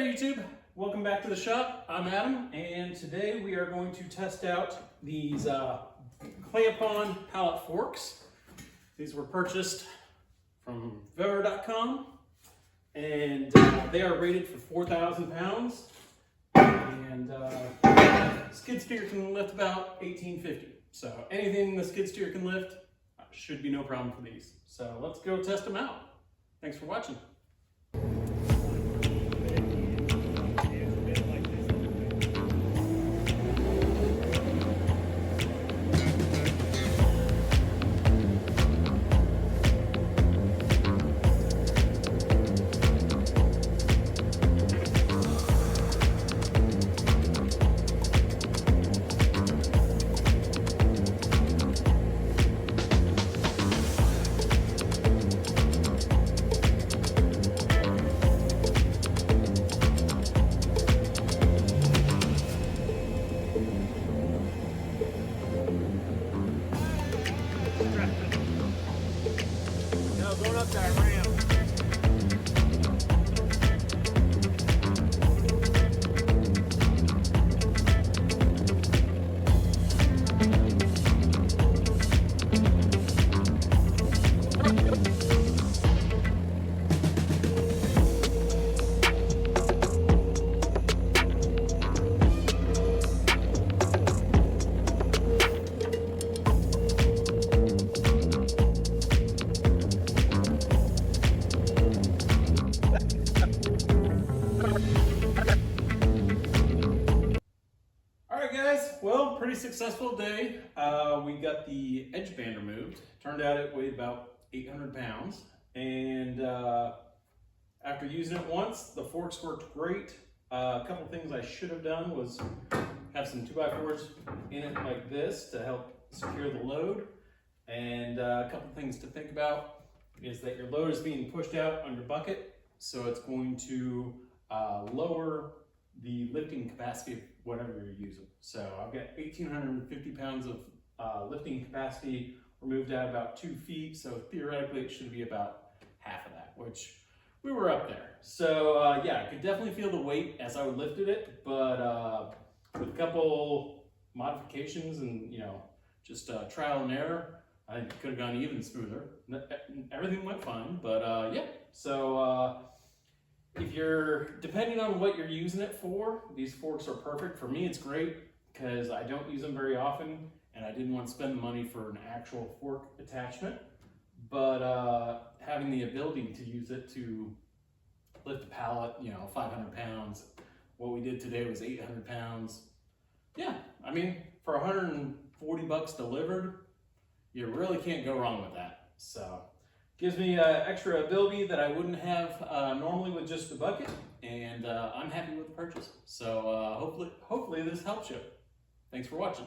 YouTube, welcome back to the shop. I'm Adam, and today we are going to test out these clamp-on pallet forks. These were purchased from Vever.com, and they are rated for 4,000 pounds, and skid steer can lift about 1,850. So anything the skid steer can lift should be no problem for these. So let's go test them out. Thanks for watching. No, going up that ramp. Well, pretty successful day. We got the edge band removed. Turned out it weighed about 800 pounds. And after using it once, the forks worked great. A couple things I should have done was have some 2x4s in it like this to help secure the load. And a couple things to think about is that your load is being pushed out on your bucket. So it's going to lower the lifting capacity of whatever you're using. So I've got 1,850 pounds of lifting capacity removed out about 2 feet. So theoretically it should be about half of that, which we were up there. So yeah, I could definitely feel the weight as I lifted it, but with a couple modifications and just trial and error, I think it could have gone even smoother. Everything went fine, but yeah. So if you're depending on what you're using it for, these forks are perfect. For me, it's great because I don't use them very often and I didn't want to spend the money for an actual fork attachment. But having the ability to use it to lift a pallet, 500 pounds. What we did today was 800 pounds. Yeah, I mean, for 140 bucks delivered, you really can't go wrong with that. So gives me extra ability that I wouldn't have normally with just the bucket, and I'm happy with the purchase. So hopefully this helps you. Thanks for watching.